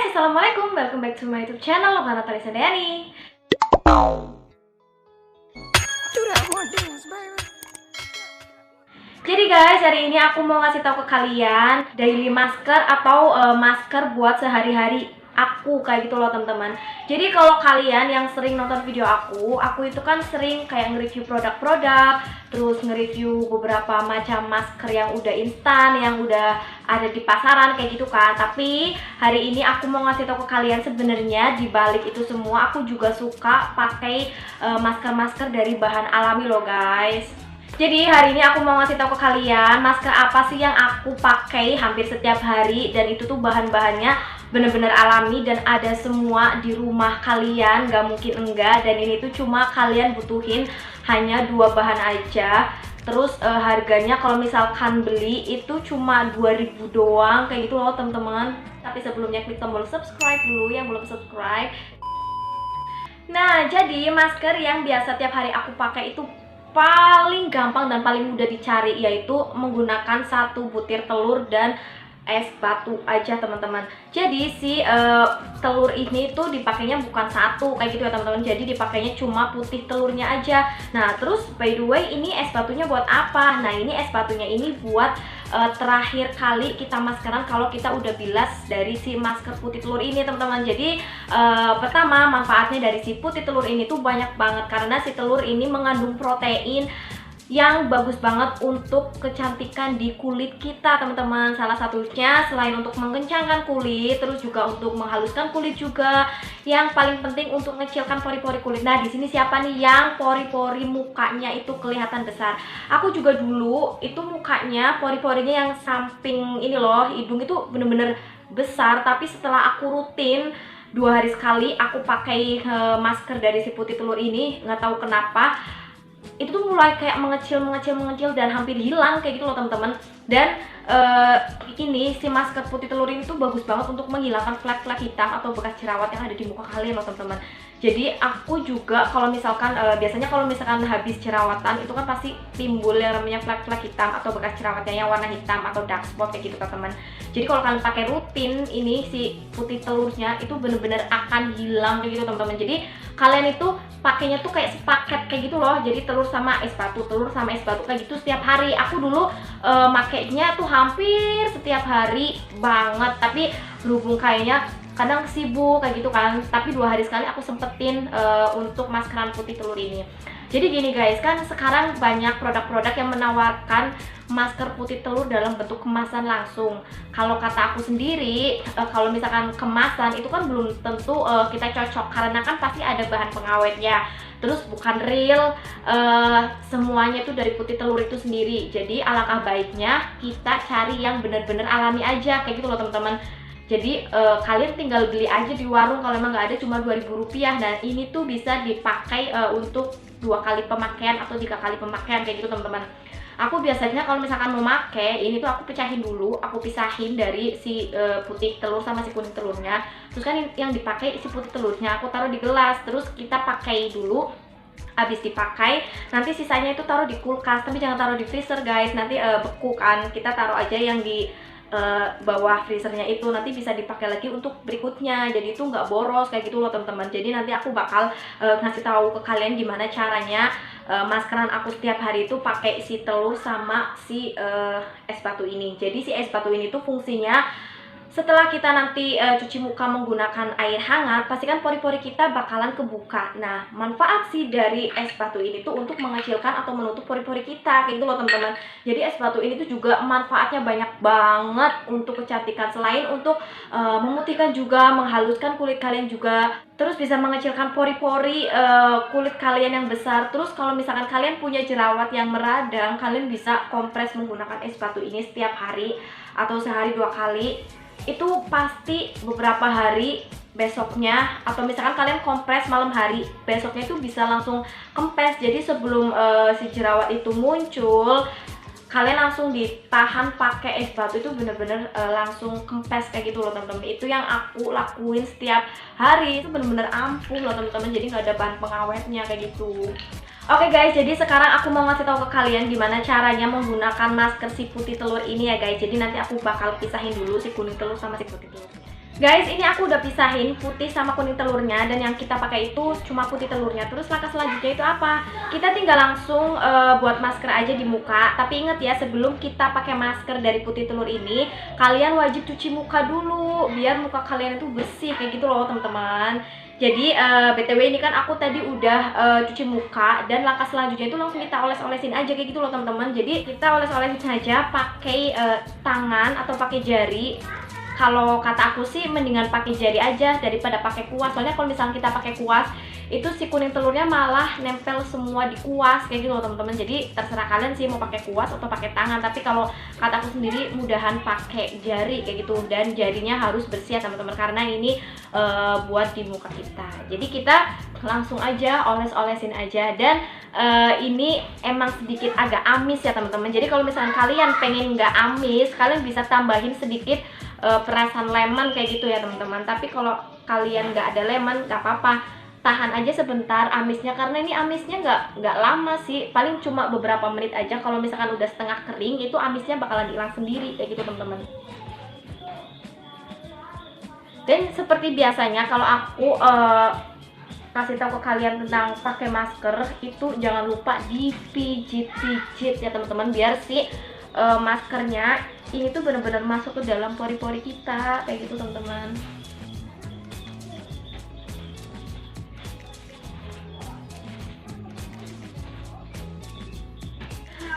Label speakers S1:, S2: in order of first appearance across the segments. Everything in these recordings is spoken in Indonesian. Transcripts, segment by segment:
S1: Assalamualaikum, welcome back to my YouTube channel, Lokana Talisa Dayani. Jadi guys, hari ini aku mau ngasih tahu ke kalian daily masker atau masker buat sehari-hari aku kayak gitu loh teman-teman. Jadi kalau kalian yang sering nonton video aku itu kan sering kayak nge-review produk-produk, terus nge-review beberapa macam masker yang udah instan, yang udah ada di pasaran kayak gitu kan. Tapi hari ini aku mau ngasih tahu ke kalian sebenarnya di balik itu semua aku juga suka pakai masker-masker dari bahan alami loh guys. Jadi hari ini aku mau ngasih tahu ke kalian masker apa sih yang aku pakai hampir setiap hari, dan itu tuh bahan-bahannya bener-bener alami dan ada semua di rumah kalian, gak mungkin enggak. Dan ini tuh cuma kalian butuhin hanya 2 bahan aja. Terus harganya kalau misalkan beli itu cuma 2000 doang kayak gitu loh teman-teman. Tapi sebelumnya klik tombol subscribe dulu yang belum subscribe. Nah, jadi masker yang biasa tiap hari aku pakai itu paling gampang dan paling mudah dicari, yaitu menggunakan 1 butir telur dan es batu aja teman-teman. Jadi si telur ini tuh dipakainya bukan 1 kayak gitu ya teman-teman. Jadi dipakainya cuma putih telurnya aja. Nah terus by the way, ini es batunya buat apa? Nah ini es batunya ini buat terakhir kali kita maskeran kalau kita udah bilas dari si masker putih telur ini teman-teman. Jadi pertama, manfaatnya dari si putih telur ini tuh banyak banget, karena si telur ini mengandung protein yang bagus banget untuk kecantikan di kulit kita teman-teman. Salah satunya selain untuk mengencangkan kulit, terus juga untuk menghaluskan kulit juga. Yang paling penting untuk ngecilkan pori-pori kulit. Nah di sini siapa nih yang pori-pori mukanya itu kelihatan besar? Aku juga dulu itu mukanya pori-porinya yang samping ini loh, hidung itu bener-bener besar. Tapi setelah aku rutin 2 hari sekali aku pakai masker dari si putih telur ini, nggak tahu kenapa itu tuh mulai kayak mengecil dan hampir hilang kayak gitu loh teman-teman. Dan ini si masker putih telur ini tuh bagus banget untuk menghilangkan flek-flek hitam atau bekas jerawat yang ada di muka kalian loh teman-teman. Jadi aku juga kalau misalkan biasanya kalau misalkan habis jerawatan itu kan pasti timbul yang namanya flek-flek hitam atau bekas jerawatnya yang warna hitam atau dark spot kayak gitu teman-teman. Jadi kalau kalian pakai rutin ini si putih telurnya itu bener-bener akan hilang kayak gitu teman-teman. Jadi kalian itu pakainya tuh kayak sepaket kayak gitu loh. Jadi telur sama es batu, telur sama es batu kayak gitu setiap hari. Aku dulu makainya tuh hampir setiap hari banget, tapi berhubung kayaknya kadang sibuk kayak gitu kan, tapi 2 hari sekali aku sempetin untuk maskeran putih telur ini. Jadi gini guys, kan sekarang banyak produk-produk yang menawarkan masker putih telur dalam bentuk kemasan langsung. Kalau kata aku sendiri, kalau misalkan kemasan itu kan belum tentu kita cocok, karena kan pasti ada bahan pengawetnya. Terus bukan real semuanya itu dari putih telur itu sendiri. Jadi alangkah baiknya kita cari yang bener-bener alami aja kayak gitu loh teman-teman. Jadi kalian tinggal beli aja di warung kalau emang nggak ada, cuma 2000 rupiah. Dan ini tuh bisa dipakai untuk 2 kali pemakaian atau 3 kali pemakaian kayak gitu teman-teman. Aku biasanya kalau misalkan mau pakai ini tuh aku pecahin dulu, aku pisahin dari si putih telur sama si kuning telurnya. Terus kan yang dipakai si putih telurnya aku taruh di gelas, terus kita pakai dulu. Habis dipakai nanti sisanya itu taruh di kulkas, tapi jangan taruh di freezer guys, nanti beku kan. Kita taruh aja yang di bawah freezernya itu, nanti bisa dipakai lagi untuk berikutnya. Jadi itu nggak boros kayak gitu loh teman-teman. Jadi nanti aku bakal ngasih tahu ke kalian gimana caranya maskeran aku setiap hari itu pakai si telur sama si es batu ini. Jadi si es batu ini tuh fungsinya setelah kita nanti cuci muka menggunakan air hangat, pastikan pori-pori kita bakalan kebuka. Nah, manfaat sih dari es batu ini tuh untuk mengecilkan atau menutup pori-pori kita kayak gitu loh teman-teman. Jadi es batu ini tuh juga manfaatnya banyak banget untuk kecantikan. Selain untuk memutihkan juga, menghaluskan kulit kalian juga, terus bisa mengecilkan pori-pori kulit kalian yang besar. Terus kalau misalkan kalian punya jerawat yang meradang, kalian bisa kompres menggunakan es batu ini setiap hari atau sehari 2 kali. Itu pasti beberapa hari besoknya, atau misalkan kalian kompres malam hari, besoknya itu bisa langsung kempes. Jadi sebelum si jerawat itu muncul, kalian langsung ditahan pakai es batu, itu bener-bener langsung kempes kayak gitu loh teman-teman. Itu yang aku lakuin setiap hari, itu bener-bener ampuh loh teman-teman. Jadi nggak ada bahan pengawetnya kayak gitu. Oke guys, jadi sekarang aku mau ngasih tahu ke kalian gimana caranya menggunakan masker si putih telur ini ya guys. Jadi nanti aku bakal pisahin dulu si kuning telur sama si putih telur. Guys, ini aku udah pisahin putih sama kuning telurnya, dan yang kita pakai itu cuma putih telurnya. Terus langkah selanjutnya itu apa? Kita tinggal langsung buat masker aja di muka. Tapi inget ya, sebelum kita pakai masker dari putih telur ini, kalian wajib cuci muka dulu biar muka kalian itu bersih kayak gitu loh teman-teman. Jadi BTW ini kan aku tadi udah cuci muka, dan langkah selanjutnya itu langsung kita oles-olesin aja kayak gitu loh teman-teman. Jadi kita oles-olesin aja pakai tangan atau pakai jari. Kalau kata aku sih mendingan pakai jari aja daripada pakai kuas. Soalnya kalau misalnya kita pakai kuas, itu si kuning telurnya malah nempel semua di kuas kayak gitu loh teman-teman. Jadi terserah kalian sih mau pakai kuas atau pakai tangan. Tapi kalau kata aku sendiri mudahan pakai jari kayak gitu, dan jarinya harus bersih ya teman-teman, karena ini buat di muka kita. Jadi kita langsung aja oles-olesin aja, dan ini emang sedikit agak amis ya teman-teman. Jadi kalau misalnya kalian pengen nggak amis, kalian bisa tambahin sedikit perasan lemon kayak gitu ya teman-teman. Tapi kalau kalian nggak ada lemon nggak apa-apa, tahan aja sebentar amisnya, karena ini amisnya nggak lama sih, paling cuma beberapa menit aja. Kalau misalkan udah setengah kering, itu amisnya bakalan hilang sendiri kayak gitu teman-teman. Dan seperti biasanya kalau aku kasih tahu ke kalian tentang pakai masker, itu jangan lupa dipijit-pijit ya teman-teman, biar si maskernya ini tuh benar-benar masuk ke dalam pori-pori kita kayak gitu teman-teman.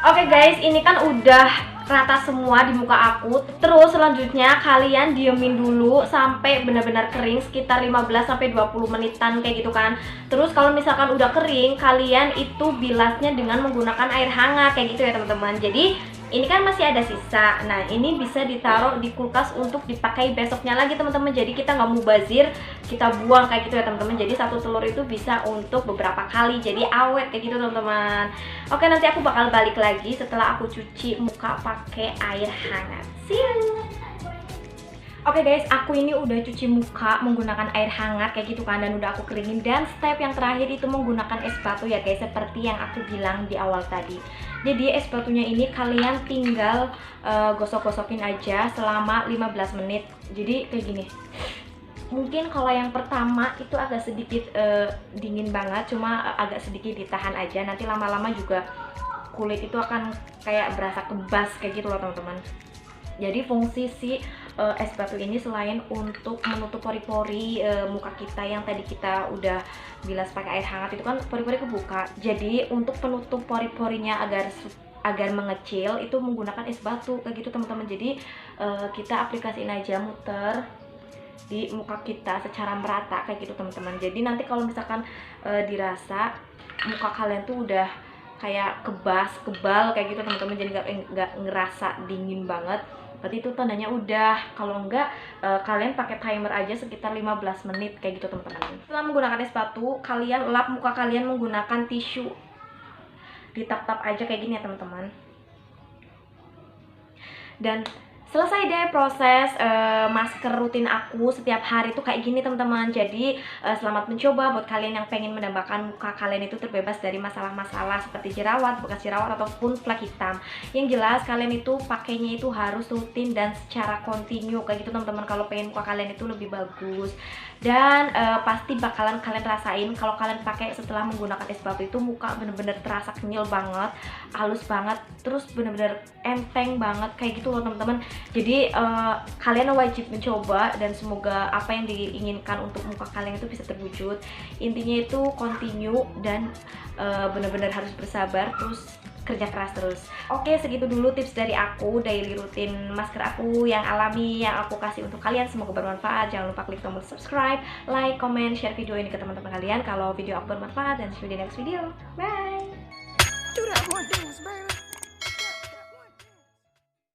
S1: Oke guys, ini kan udah rata semua di muka aku. Terus selanjutnya kalian diemin dulu sampai benar-benar kering, sekitar 15-20 menitan kayak gitu kan. Terus kalau misalkan udah kering, kalian itu bilasnya dengan menggunakan air hangat kayak gitu ya teman-teman. Jadi ini kan masih ada sisa. Nah, ini bisa ditaruh di kulkas untuk dipakai besoknya lagi teman-teman. Jadi kita nggak mubazir, kita buang kayak gitu ya teman-teman. Jadi satu telur itu bisa untuk beberapa kali, jadi awet kayak gitu teman-teman. Oke, nanti aku bakal balik lagi setelah aku cuci muka pakai air hangat. See you. Oke guys, aku ini udah cuci muka menggunakan air hangat kayak gitu kan, dan udah aku keringin. Dan step yang terakhir itu menggunakan es batu ya guys, seperti yang aku bilang di awal tadi. Jadi es batunya ini kalian tinggal gosok-gosokin aja selama 15 menit. Jadi kayak gini. Mungkin kalau yang pertama itu agak sedikit dingin banget, cuma agak sedikit ditahan aja. Nanti lama-lama juga kulit itu akan kayak berasa kebas kayak gitu loh teman-teman. Jadi fungsi si es batu ini selain untuk menutup pori-pori muka kita yang tadi kita udah bilas pakai air hangat, itu kan pori-pori kebuka. Jadi untuk penutup pori-porinya agar mengecil, itu menggunakan es batu kayak gitu teman-teman. Jadi kita aplikasiin aja, muter di muka kita secara merata kayak gitu teman-teman. Jadi nanti kalau misalkan dirasa muka kalian tuh udah kayak kebal kayak gitu teman-teman, jadi nggak ngerasa dingin banget, berarti itu tandanya udah. Kalau enggak, kalian pakai timer aja sekitar 15 menit kayak gitu teman-teman. Setelah menggunakan es batu, kalian lap muka kalian menggunakan tisu, ditap-tap aja kayak gini ya teman-teman. Dan selesai deh proses masker rutin aku setiap hari tuh kayak gini teman-teman. Jadi selamat mencoba buat kalian yang pengen menambahkan muka kalian itu terbebas dari masalah-masalah seperti jerawat, bekas jerawat ataupun flek hitam. Yang jelas kalian itu pakainya itu harus rutin dan secara kontinu kayak gitu teman-teman, kalau pengen muka kalian itu lebih bagus. Dan pasti bakalan kalian rasain kalau kalian pakai setelah menggunakan es batu itu muka bener-bener terasa kenyal banget, halus banget, terus bener-bener enteng banget kayak gitu loh teman-teman. Jadi kalian wajib mencoba, dan semoga apa yang diinginkan untuk muka kalian itu bisa terwujud. Intinya itu continue dan benar-benar harus bersabar, terus kerja keras terus. Oke, segitu dulu tips dari aku, daily rutin masker aku yang alami yang aku kasih untuk kalian. Semoga bermanfaat. Jangan lupa klik tombol subscribe, like, comment, share video ini ke teman-teman kalian kalau video aku bermanfaat, dan see you di next video. Bye.